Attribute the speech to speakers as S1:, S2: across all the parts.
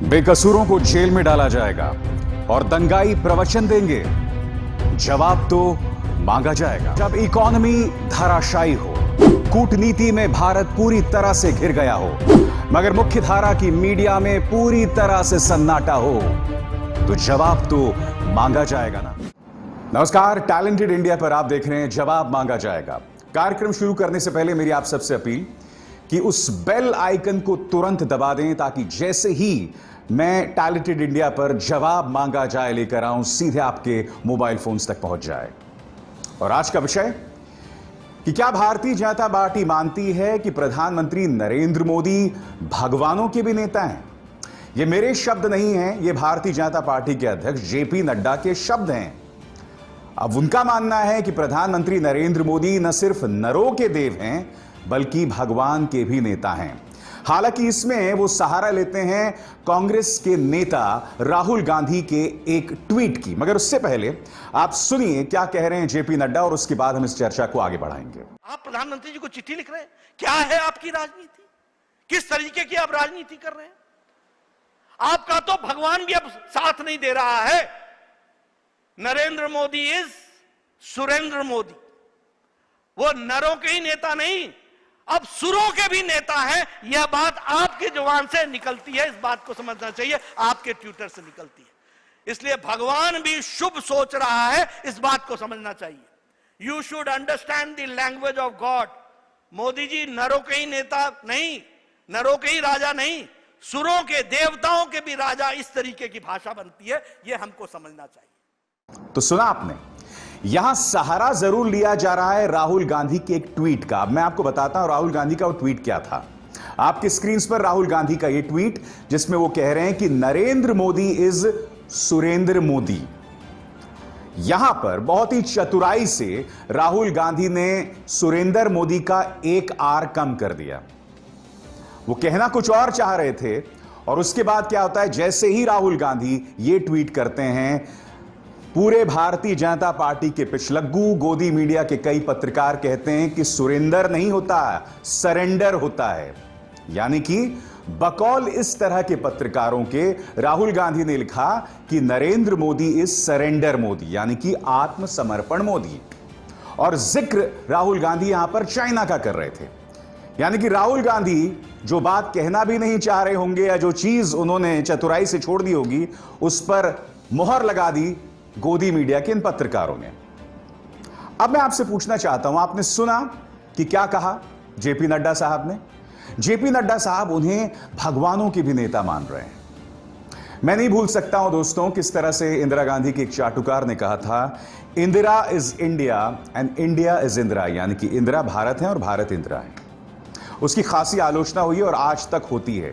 S1: बेकसूरों को जेल में डाला जाएगा और दंगाई प्रवचन देंगे। जवाब तो मांगा जाएगा। जब इकोनॉमी धराशायी हो, कूटनीति में भारत पूरी तरह से घिर गया हो, मगर मुख्य धारा की मीडिया में पूरी तरह से सन्नाटा हो, तो जवाब तो मांगा जाएगा ना। नमस्कार, टैलेंटेड इंडिया पर आप देख रहे हैं जवाब मांगा जाएगा। कार्यक्रम शुरू करने से पहले मेरी आप सबसे अपील कि उस बेल आइकन को तुरंत दबा दें ताकि जैसे ही मैं टैलेंटेड इंडिया पर जवाब मांगा जाए लेकर आऊं, सीधे आपके मोबाइल फोन्स तक पहुंच जाए। और आज का विषय कि क्या भारतीय जनता पार्टी मानती है कि प्रधानमंत्री नरेंद्र मोदी भगवानों के भी नेता हैं? ये मेरे शब्द नहीं हैं, ये भारतीय जनता पार्टी के अध्यक्ष जेपी नड्डा के शब्द हैं। अब उनका मानना है कि प्रधानमंत्री नरेंद्र मोदी न सिर्फ नरों के देव हैं बल्कि भगवान के भी नेता हैं। हालांकि इसमें वो सहारा लेते हैं कांग्रेस के नेता राहुल गांधी के एक ट्वीट की। मगर उससे पहले आप सुनिए क्या कह रहे हैं जेपी नड्डा और उसके बाद हम इस चर्चा को आगे बढ़ाएंगे।
S2: आप प्रधानमंत्री जी को चिट्ठी लिख रहे हैं, क्या है आपकी राजनीति? किस तरीके की आप राजनीति कर रहे हैं? आपका तो भगवान भी अब साथ नहीं दे रहा है। नरेंद्र मोदी इज सुरेंद्र मोदी। वो नरों के ही नेता नहीं, अब सुरों के भी नेता हैं। यह बात आपकी जुबान से निकलती है, इस बात को समझना चाहिए, आपके ट्विटर से निकलती है। इसलिए भगवान भी शुभ सोच रहा है, इस बात को समझना चाहिए। You should understand the language of God. Modi ji नरों के ही नेता नहीं, नरों के ही राजा नहीं, सुरों के देवताओं के भी राजा। इस तरीके की भाषा बनती है, यह हमको समझना चाहिए।
S1: तो सुना आपने, यहां सहारा जरूर लिया जा रहा है राहुल गांधी के एक ट्वीट का। अब मैं आपको बताता हूं राहुल गांधी का वो ट्वीट क्या था। आपके स्क्रीन पर राहुल गांधी का ये ट्वीट जिसमें वो कह रहे हैं कि नरेंद्र मोदी इज सुरेंद्र मोदी। यहां पर बहुत ही चतुराई से राहुल गांधी ने सुरेंद्र मोदी का एक आर कम कर दिया। वो कहना कुछ और चाह रहे थे और उसके बाद क्या होता है, जैसे ही राहुल गांधी ये ट्वीट करते हैं, पूरे भारतीय जनता पार्टी के पिछलग्गू गोदी मीडिया के कई पत्रकार कहते हैं कि सुरेंदर नहीं होता, सरेंडर होता है। यानी कि बकौल इस तरह के पत्रकारों के राहुल गांधी ने लिखा कि नरेंद्र मोदी इज सरेंडर मोदी, यानी कि आत्मसमर्पण मोदी। और जिक्र राहुल गांधी यहां पर चाइना का कर रहे थे। यानी कि राहुल गांधी जो बात कहना भी नहीं चाह रहे होंगे या जो चीज उन्होंने चतुराई से छोड़ दी होगी, उस पर मोहर लगा दी गोदी मीडिया के इन पत्रकारों ने। अब मैं आपसे पूछना चाहता हूं, आपने सुना कि क्या कहा जेपी नड्डा साहब ने? जेपी नड्डा साहब उन्हें भगवानों के भी नेता मान रहे हैं। मैं नहीं भूल सकता हूं दोस्तों, किस तरह से इंदिरा गांधी के एक चाटुकार ने कहा था, Indira is India and India is Indira. यानी कि इंदिरा भारत है और भारत इंदिरा है। उसकी खासी आलोचना हुई और आज तक होती है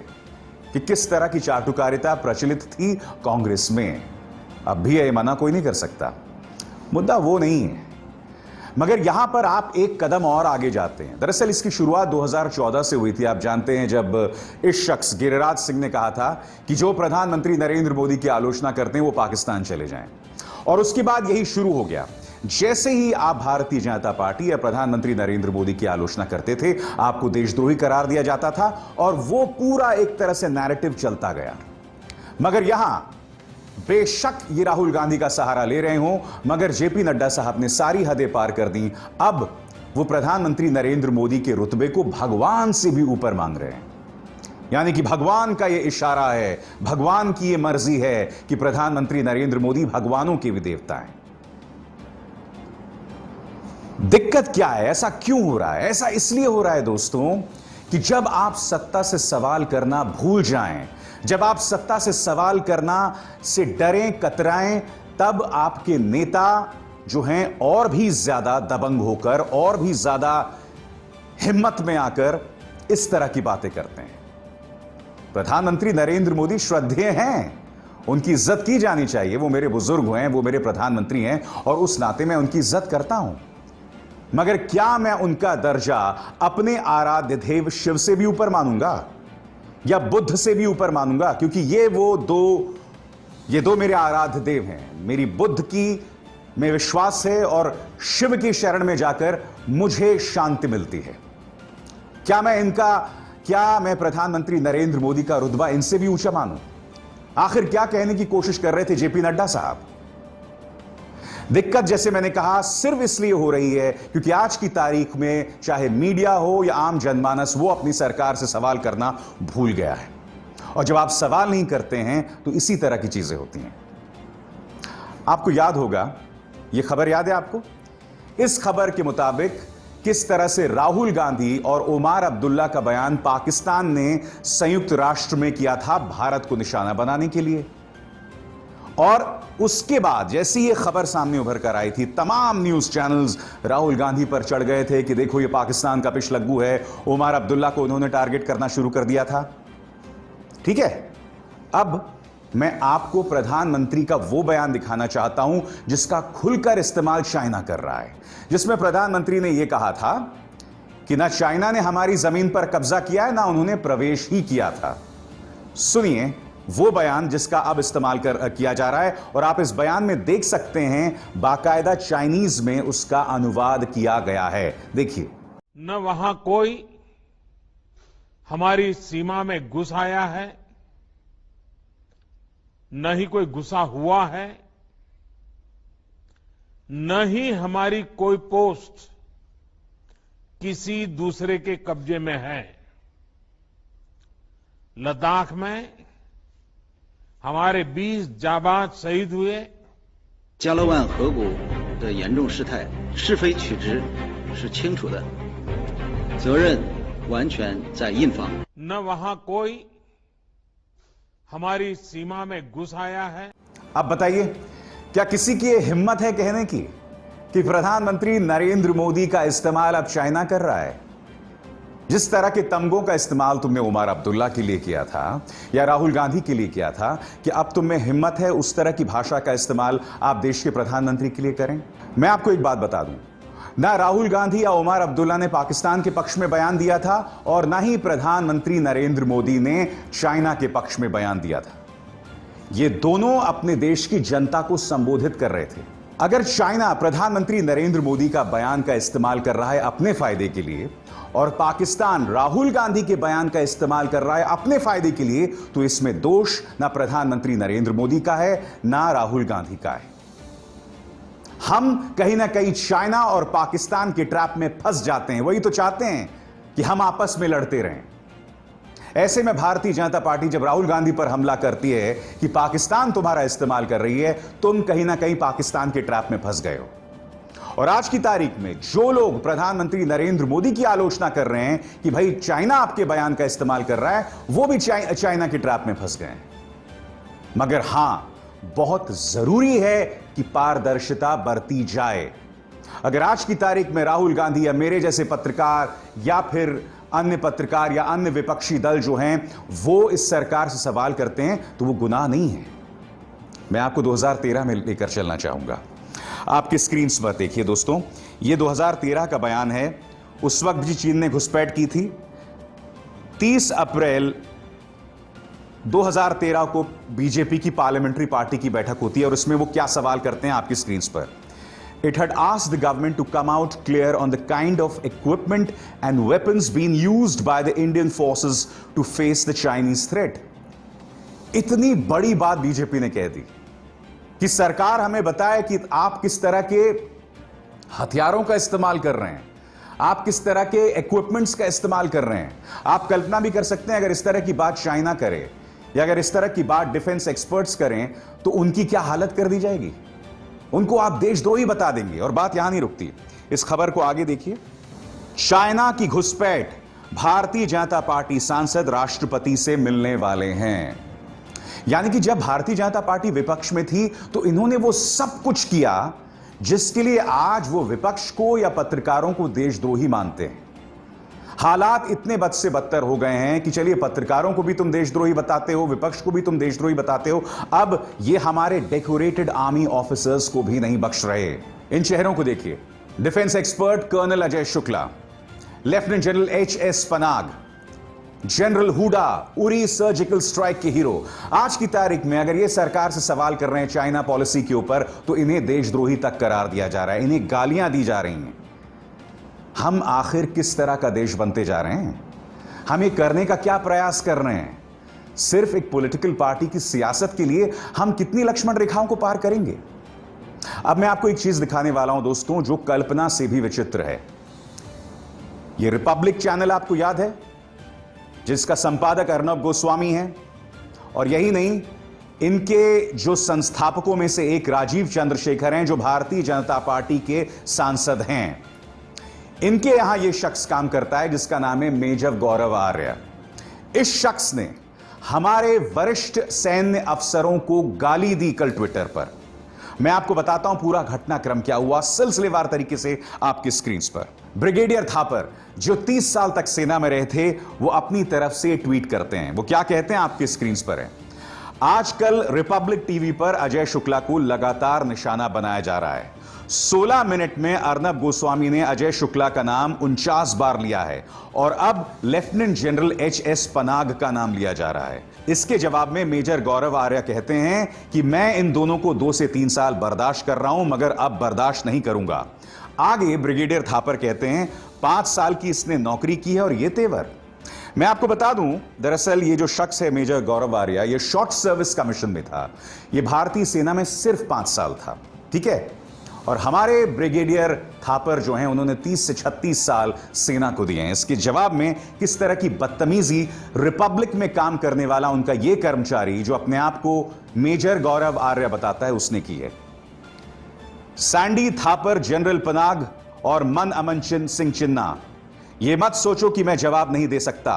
S1: कि किस तरह की चाटुकारिता प्रचलित थी कांग्रेस में। अब भी यह मना कोई नहीं कर सकता, मुद्दा वो नहीं है। मगर यहां पर आप एक कदम और आगे जाते हैं। दरअसल इसकी शुरुआत 2014 से हुई थी। आप जानते हैं जब इस शख्स गिरिराज सिंह ने कहा था कि जो प्रधानमंत्री नरेंद्र मोदी की आलोचना करते हैं वो पाकिस्तान चले जाएं। और उसके बाद यही शुरू हो गया। जैसे ही आप भारतीय जनता पार्टी या प्रधानमंत्री नरेंद्र मोदी की आलोचना करते थे, आपको देशद्रोही करार दिया जाता था और वो पूरा एक तरह से नैरेटिव चलता गया। मगर यहां बेशक ये राहुल गांधी का सहारा ले रहे हों, मगर जेपी नड्डा साहब ने सारी हदें पार कर दी। अब वो प्रधानमंत्री नरेंद्र मोदी के रुतबे को भगवान से भी ऊपर मांग रहे हैं। यानी कि भगवान का ये इशारा है, भगवान की ये मर्जी है कि प्रधानमंत्री नरेंद्र मोदी भगवानों के भी देवता हैं। दिक्कत क्या है? ऐसा क्यों हो रहा है? ऐसा इसलिए हो रहा है दोस्तों कि जब आप सत्ता से सवाल करना भूल जाएं, जब आप सत्ता से सवाल करना से डरें, कतराएं, तब आपके नेता जो हैं और भी ज्यादा दबंग होकर, और भी ज्यादा हिम्मत में आकर इस तरह की बातें करते हैं। प्रधानमंत्री नरेंद्र मोदी श्रद्धेय हैं, उनकी इज्जत की जानी चाहिए। वो मेरे बुजुर्ग हैं, वो मेरे प्रधानमंत्री हैं और उस नाते मैं उनकी इज्जत करता हूं। मगर क्या मैं उनका दर्जा अपने आराध्य देव शिव से भी ऊपर मानूंगा या बुद्ध से भी ऊपर मानूंगा? क्योंकि ये दो मेरे आराध्य देव हैं। मेरी बुद्ध की में विश्वास है और शिव की शरण में जाकर मुझे शांति मिलती है। क्या मैं प्रधानमंत्री नरेंद्र मोदी का रुतबा इनसे भी ऊंचा मानूं? आखिर क्या कहने की कोशिश कर रहे थे जेपी नड्डा साहब? दिक्कत, जैसे मैंने कहा, सिर्फ इसलिए हो रही है क्योंकि आज की तारीख में चाहे मीडिया हो या आम जनमानस, वो अपनी सरकार से सवाल करना भूल गया है। और जब आप सवाल नहीं करते हैं तो इसी तरह की चीजें होती हैं। आपको याद होगा, यह खबर याद है आपको? इस खबर के मुताबिक किस तरह से राहुल गांधी और उमर अब्दुल्ला का बयान पाकिस्तान ने संयुक्त राष्ट्र में किया था भारत को निशाना बनाने के लिए। और उसके बाद जैसी ये खबर सामने उभर कर आई थी, तमाम न्यूज चैनल्स राहुल गांधी पर चढ़ गए थे कि देखो ये पाकिस्तान का पिछलग्गू है, उमर अब्दुल्ला को उन्होंने टारगेट करना शुरू कर दिया था। ठीक है, अब मैं आपको प्रधानमंत्री का वो बयान दिखाना चाहता हूं जिसका खुलकर इस्तेमाल चाइना कर रहा है, जिसमें प्रधानमंत्री ने यह कहा था कि ना चाइना ने हमारी जमीन पर कब्जा किया है, ना उन्होंने प्रवेश ही किया था। सुनिए वो बयान जिसका अब इस्तेमाल किया जा रहा है, और आप इस बयान में देख सकते हैं बाकायदा चाइनीज में उसका अनुवाद किया गया है। देखिए।
S3: न वहां कोई हमारी सीमा में घुस आया है, न ही कोई घुसा हुआ है, न ही हमारी कोई पोस्ट किसी दूसरे के कब्जे में है। लद्दाख में हमारे 20 जाबाज शहीद हुए।
S4: 加勒万河谷的严重事态是非曲直是清楚的，责任完全在印方。
S3: न वहां कोई हमारी सीमा में घुस आया है।
S1: अब बताइए, क्या किसी की ये हिम्मत है कहने की कि प्रधानमंत्री नरेंद्र मोदी का इस्तेमाल अब चाइना कर रहा है? जिस तरह के तमगों का इस्तेमाल तुमने उमर अब्दुल्ला के लिए किया था या राहुल गांधी के लिए किया था, कि अब तुम में हिम्मत है उस तरह की भाषा का इस्तेमाल आप देश के प्रधानमंत्री के लिए करें? मैं आपको एक बात बता दूं, ना राहुल गांधी या उमर अब्दुल्ला ने पाकिस्तान के पक्ष में बयान दिया था, और ना ही प्रधानमंत्री नरेंद्र मोदी ने चाइना के पक्ष में बयान दिया था। ये दोनों अपने देश की जनता को संबोधित कर रहे थे। अगर चाइना प्रधानमंत्री नरेंद्र मोदी का बयान का इस्तेमाल कर रहा है अपने फायदे के लिए, और पाकिस्तान राहुल गांधी के बयान का इस्तेमाल कर रहा है अपने फायदे के लिए, तो इसमें दोष ना प्रधानमंत्री नरेंद्र मोदी का है, ना राहुल गांधी का है। हम कहीं ना कहीं चाइना और पाकिस्तान के ट्रैप में फंस जाते हैं। वही तो चाहते हैं कि हम आपस में लड़ते रहें। ऐसे में भारतीय जनता पार्टी जब राहुल गांधी पर हमला करती है कि पाकिस्तान तुम्हारा इस्तेमाल कर रही है, तुम कहीं ना कहीं पाकिस्तान के ट्रैप में फंस गए हो। और आज की तारीख में जो लोग प्रधानमंत्री नरेंद्र मोदी की आलोचना कर रहे हैं कि भाई चाइना आपके बयान का इस्तेमाल कर रहा है, वो भी चाइना के ट्रैप में फंस गए। मगर हां, बहुत जरूरी है कि पारदर्शिता बरती जाए। अगर आज की तारीख में राहुल गांधी या मेरे जैसे पत्रकार या फिर अन्य पत्रकार या अन्य विपक्षी दल जो हैं वो इस सरकार से सवाल करते हैं, तो वो गुनाह नहीं है। मैं आपको 2013 में लेकर चलना चाहूंगा। आपकी स्क्रीन पर देखिए दोस्तों, ये 2013 का बयान है। उस वक्त भी चीन ने घुसपैठ की थी। 30 अप्रैल 2013 को बीजेपी की पार्लियामेंट्री पार्टी की बैठक होती है, और इसमें वो क्या सवाल करते हैं आपकी स्क्रीन पर। It had asked the government to come out clear on the kind of equipment and weapons being used by the Indian forces to face the Chinese threat. इतनी बड़ी बात बीजेपी ने कह दी कि सरकार हमें बताए कि आप किस तरह के हथियारों का इस्तेमाल कर रहे हैं, आप किस तरह के इक्विपमेंट्स का इस्तेमाल कर रहे हैं। आप कल्पना भी कर सकते हैं अगर इस तरह की बात चाइना करे या अगर इस तरह की बात डिफेंस एक्सपर्ट्स करें तो उनकी क्या हालत कर दी जाएगी। उनको आप देशद्रोही बता देंगे। और बात यहां नहीं रुकती, इस खबर को आगे देखिए। चाइना की घुसपैठ, भारतीय जनता पार्टी सांसद राष्ट्रपति से मिलने वाले हैं। यानी कि जब भारतीय जनता पार्टी विपक्ष में थी तो इन्होंने वो सब कुछ किया जिसके लिए आज वो विपक्ष को या पत्रकारों को देशद्रोही मानते हैं। हालात इतने बद से बदतर हो गए हैं कि चलिए पत्रकारों को भी तुम देशद्रोही बताते हो, विपक्ष को भी तुम देशद्रोही बताते हो, अब ये हमारे डेकोरेटेड आर्मी ऑफिसर्स को भी नहीं बख्श रहे। इन चेहरों को देखिए। Defence expert colonel Ajay Shukla, lieutenant general H S. Panag, general Hooda, Uri surgical strike के हीरो। आज की तारीख में अगर ये सरकार से सवाल कर रहे हैं चाइना पॉलिसी के ऊपर, तो इन्हें देशद्रोही तक करार दिया जा रहा है, इन्हें गालियां दी जा रही हैं। हम आखिर किस तरह का देश बनते जा रहे हैं? हम ये करने का क्या प्रयास कर रहे हैं? सिर्फ एक पॉलिटिकल पार्टी की सियासत के लिए हम कितनी लक्ष्मण रेखाओं को पार करेंगे? अब मैं आपको एक चीज दिखाने वाला हूं दोस्तों, जो कल्पना से भी विचित्र है। यह रिपब्लिक चैनल आपको याद है, जिसका संपादक अर्नब गोस्वामी है, और यही नहीं, इनके जो संस्थापकों में से एक राजीव चंद्रशेखर हैं, जो भारतीय जनता पार्टी के सांसद हैं। इनके यहां यह शख्स काम करता है जिसका नाम है मेजर गौरव आर्य। इस शख्स ने हमारे वरिष्ठ सैन्य अफसरों को गाली दी कल ट्विटर पर। मैं आपको बताता हूं पूरा घटनाक्रम क्या हुआ सिलसिलेवार तरीके से आपकी स्क्रीन पर। ब्रिगेडियर थापर, जो 30 साल तक सेना में रहे थे, वो अपनी तरफ से ट्वीट करते हैं। वो क्या कहते हैं आपकी स्क्रीन पर है। आजकल रिपब्लिक टीवी पर अजय शुक्ला को लगातार निशाना बनाया जा रहा है। 16 मिनट में अर्नब गोस्वामी ने अजय शुक्ला का नाम 49 बार लिया है और अब लेफ्टिनेंट जनरल एच.एस. पनाग का नाम लिया जा रहा है। इसके जवाब में मेजर गौरव आर्य कहते हैं कि मैं इन दोनों को 2 से 3 साल बर्दाश्त कर रहा हूं, मगर अब बर्दाश्त नहीं करूंगा। आगे ब्रिगेडियर थापर कहते हैं 5 साल की इसने नौकरी की है और ये तेवर। मैं आपको बता दूं, दरअसल ये जो शख्स है मेजर गौरव आर्य, ये शॉर्ट सर्विस कमीशन में था। ये भारतीय सेना में सिर्फ 5 साल था, ठीक है। और हमारे ब्रिगेडियर थापर जो हैं, उन्होंने 30 से 36 साल सेना को दिए हैं। इसके जवाब में किस तरह की बदतमीजी रिपब्लिक में काम करने वाला उनका यह कर्मचारी, जो अपने आप को मेजर गौरव आर्य बताता है, उसने की है। सैंडी थापर, जनरल पनाग और मन अमन सिंह चिन्ना, यह मत सोचो कि मैं जवाब नहीं दे सकता।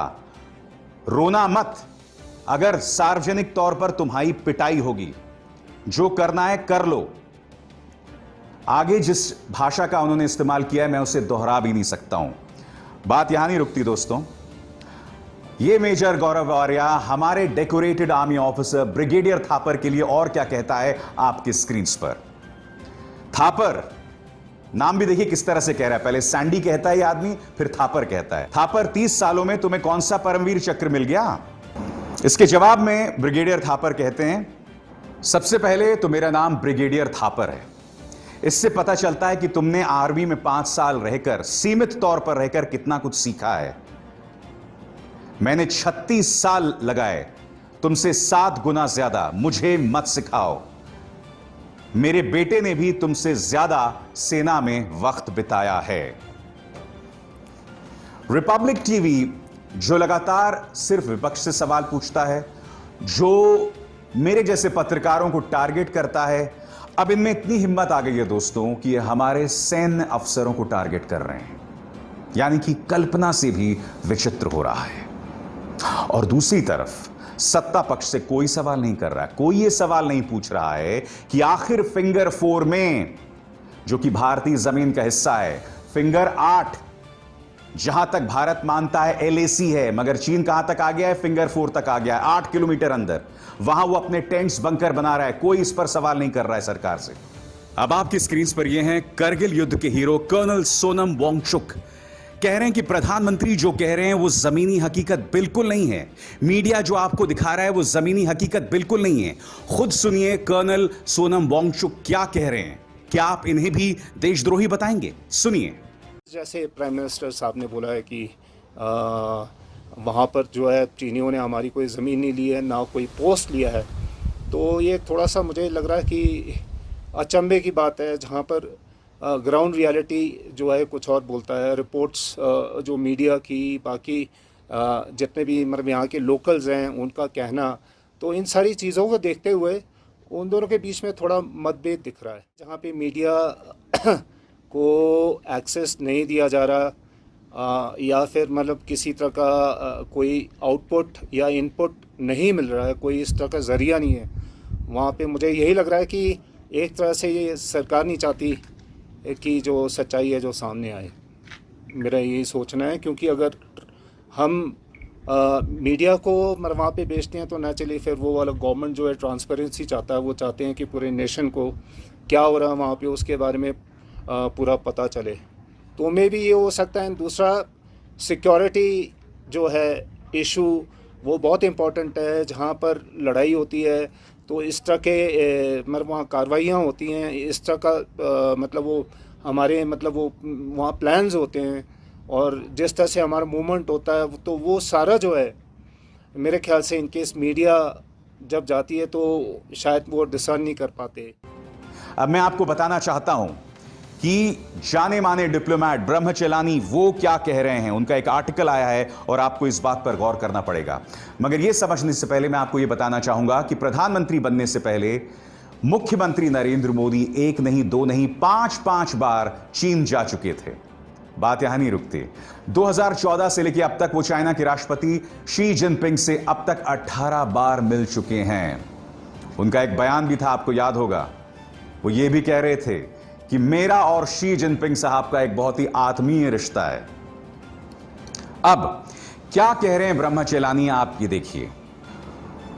S1: रोना मत, अगर सार्वजनिक तौर पर तुम्हारी पिटाई होगी। जो करना है कर लो। आगे जिस भाषा का उन्होंने इस्तेमाल किया है, मैं उसे दोहरा भी नहीं सकता हूं। बात यहां नहीं रुकती दोस्तों। यह मेजर गौरव आर्य हमारे decorated army officer brigadier Thapar के लिए और क्या कहता है आपकी स्क्रीन पर। थापर, नाम भी देखिए किस तरह से कह रहा है। पहले सैंडी कहता है ये आदमी, फिर थापर कहता है। थापर, 30 सालों में तुम्हें कौन सा परमवीर चक्र मिल गया? इसके जवाब में ब्रिगेडियर थापर कहते हैं, सबसे पहले तो मेरा नाम ब्रिगेडियर थापर है। इससे पता चलता है कि तुमने आर्मी में 5 साल रहकर, सीमित तौर पर रहकर कितना कुछ सीखा है। मैंने 36 साल लगाए, तुमसे 7 गुना ज्यादा। मुझे मत सिखाओ। मेरे बेटे ने भी तुमसे ज्यादा सेना में वक्त बिताया है। रिपब्लिक टीवी, जो लगातार सिर्फ विपक्ष से सवाल पूछता है, जो मेरे जैसे पत्रकारों को टारगेट करता है, अब इनमें इतनी हिम्मत आ गई है दोस्तों कि ये हमारे सैन्य अफसरों को टारगेट कर रहे हैं। यानी कि कल्पना से भी विचित्र हो रहा है। और दूसरी तरफ सत्ता पक्ष से कोई सवाल नहीं कर रहा है। कोई ये सवाल नहीं पूछ रहा है कि आखिर फिंगर 4 में, जो कि भारतीय जमीन का हिस्सा है, फिंगर 8, जहां तक भारत मानता है LAC है, मगर चीन कहां तक आ गया है? फिंगर 4 तक आ गया है, 8 किलोमीटर अंदर। वहां वो अपने टेंट्स, बंकर बना रहा है। कोई इस पर सवाल नहीं कर रहा है सरकार से। अब आपकी स्क्रीन पर ये हैं करगिल युद्ध के हीरो कर्नल सोनम वांगचुक। कह रहे हैं कि प्रधानमंत्री जो कह रहे हैं वो जमीनी हकीकत बिल्कुल नहीं है। मीडिया जो आपको दिखा रहा है वो जमीनी हकीकत बिल्कुल नहीं है। खुद सुनिए कर्नल सोनम वांगचुक क्या कह रहे हैं। क्या आप इन्हें भी देशद्रोही बताएंगे? सुनिए।
S5: जैसे प्राइम मिनिस्टर साहब ने बोला है कि वहाँ पर जो है चीनियों ने हमारी कोई ज़मीन नहीं ली है, ना कोई पोस्ट लिया है, तो ये थोड़ा सा मुझे लग रहा है कि अचंभे की बात है, जहाँ पर ग्राउंड रियलिटी जो है कुछ और बोलता है। रिपोर्ट्स जो मीडिया की, बाकी जितने भी मतलब यहाँ के लोकल्स हैं उनका कहना, तो इन सारी चीज़ों को देखते हुए उन दोनों के बीच में थोड़ा मतभेद दिख रहा है। जहाँ पे मीडिया को एक्सेस नहीं दिया जा रहा या फिर मतलब किसी तरह का कोई आउटपुट या इनपुट नहीं मिल रहा है, कोई इस तरह का ज़रिया नहीं है, वहाँ पे मुझे यही लग रहा है कि एक तरह से ये सरकार नहीं चाहती कि जो सच्चाई है जो सामने आए। मेरा यही सोचना है, क्योंकि अगर हम मीडिया को मतलब वहाँ पे बेचते हैं तो नेचुरली फिर वो वाला गवर्नमेंट जो है ट्रांसपेरेंसी चाहता है, वो चाहते हैं कि पूरे नेशन को क्या हो रहा है वहाँ पे उसके बारे में पूरा पता चले। तो मे भी ये हो सकता है। दूसरा, सिक्योरिटी जो है इशू वो बहुत इम्पोर्टेंट है। जहाँ पर लड़ाई होती है तो इस तरह के मतलब वहाँ कार्रवाइयाँ होती हैं, इस तरह का मतलब वो हमारे मतलब वो वहाँ प्लान्स होते हैं और जिस तरह से हमारा मूवमेंट होता है, तो वो सारा जो है मेरे ख्याल से इनकेस मीडिया जब जाती है तो शायद वो डिसर्न नहीं कर पाते।
S1: अब मैं आपको बताना चाहता हूं कि जाने माने डिप्लोमैट ब्रह्मचेलानी वो क्या कह रहे हैं। उनका एक आर्टिकल आया है और आपको इस बात पर गौर करना पड़ेगा। मगर यह समझने से पहले मैं आपको यह बताना चाहूंगा कि प्रधानमंत्री बनने से पहले मुख्यमंत्री नरेंद्र मोदी 1 नहीं 2 नहीं 5 बार चीन जा चुके थे। बात यहां नहीं रुकती। 2014 से लेकर अब तक वो चाइना के राष्ट्रपति शी जिनपिंग से अब तक 18 बार मिल चुके हैं। उनका एक बयान भी था, आपको याद होगा। वो ये भी कह रहे थे कि मेरा और शी जिनपिंग साहब का एक बहुत ही आत्मीय रिश्ता है। अब क्या कह रहे हैं ब्रह्मचेलानी, आप ये देखिए।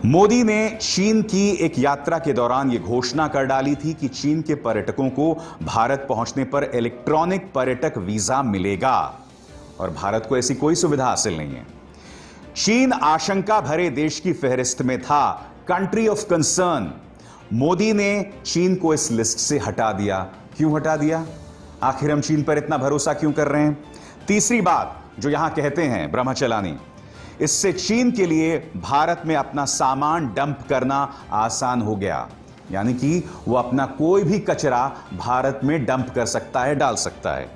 S1: मोदी ने चीन की एक यात्रा के दौरान यह घोषणा कर डाली थी कि चीन के पर्यटकों को भारत पहुंचने पर इलेक्ट्रॉनिक पर्यटक वीजा मिलेगा और भारत को ऐसी कोई सुविधा हासिल नहीं है। चीन आशंका भरे देश की फहरिस्त में था, कंट्री ऑफ कंसर्न। मोदी ने चीन को इस लिस्ट से हटा दिया। क्यों हटा दिया? आखिर हम चीन पर इतना भरोसा क्यों कर रहे हैं? तीसरी बात जो यहां कहते हैं ब्रह्मचेलानी, इससे चीन के लिए भारत में अपना सामान डंप करना आसान हो गया। यानी कि वो अपना कोई भी कचरा भारत में डंप कर सकता है, डाल सकता है।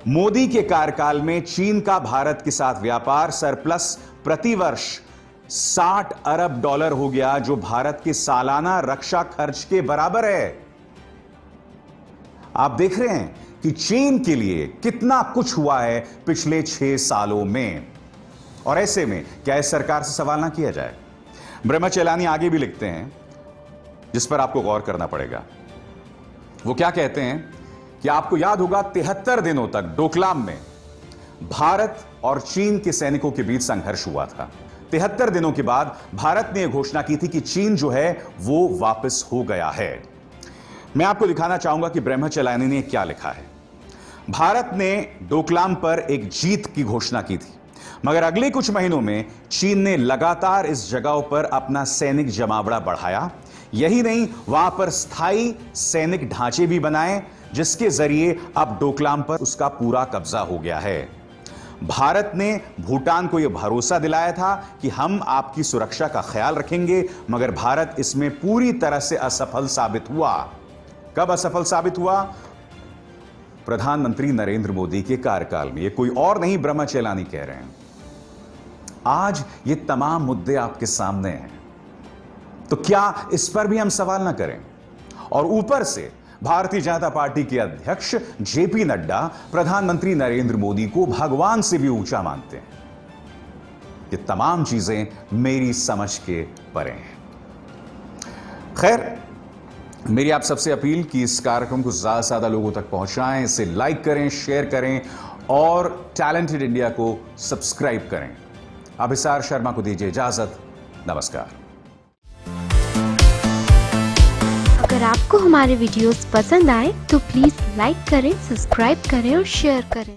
S1: मोदी के कार्यकाल में चीन का भारत के साथ व्यापार सरप्लस प्रतिवर्ष $60 अरब हो गया, जो भारत के सालाना रक्षा खर्च के बराबर है। आप देख रहे हैं कि चीन के लिए कितना कुछ हुआ है पिछले 6 सालों में। और ऐसे में क्या इस सरकार से सवाल ना किया जाए? ब्रह्मचेलानी आगे भी लिखते हैं, जिस पर आपको गौर करना पड़ेगा। वो क्या कहते हैं कि आपको याद होगा 73 दिनों तक डोकलाम में भारत और चीन के सैनिकों के बीच संघर्ष हुआ था। 73 दिनों के बाद भारत ने यह घोषणा की थी कि चीन जो है वो वापस हो गया है। मैं आपको दिखाना चाहूंगा कि ब्रह्मचेलानी ने क्या लिखा है। भारत ने डोकलाम पर एक जीत की घोषणा की थी, मगर अगले कुछ महीनों में चीन ने लगातार इस जगह पर अपना सैनिक जमावड़ा बढ़ाया। यही नहीं, वहां पर स्थायी सैनिक ढांचे भी बनाए, जिसके जरिए अब डोकलाम पर उसका पूरा कब्जा हो गया है। भारत ने भूटान को यह भरोसा दिलाया था कि हम आपकी सुरक्षा का ख्याल रखेंगे, मगर भारत इसमें पूरी तरह से असफल साबित हुआ। कब असफल साबित हुआ? प्रधानमंत्री नरेंद्र मोदी के कार्यकाल में। ये कोई और नहीं, ब्रह्मचेलानी कह रहे हैं। आज ये तमाम मुद्दे आपके सामने हैं, तो क्या इस पर भी हम सवाल ना करें? और ऊपर से भारतीय जनता पार्टी के अध्यक्ष जेपी नड्डा प्रधानमंत्री नरेंद्र मोदी को भगवान से भी ऊंचा मानते हैं। ये तमाम चीजें मेरी समझ के परे हैं। खैर, मेरी आप सबसे अपील कि इस कार्यक्रम को ज्यादा से ज्यादा लोगों तक पहुंचाएं, इसे लाइक करें, शेयर करें और टैलेंटेड इंडिया को सब्सक्राइब करें। अभिसार शर्मा को दीजिए इजाजत। नमस्कार।
S6: अगर आपको हमारे वीडियोस पसंद आए तो प्लीज लाइक करें, सब्सक्राइब करें और शेयर करें।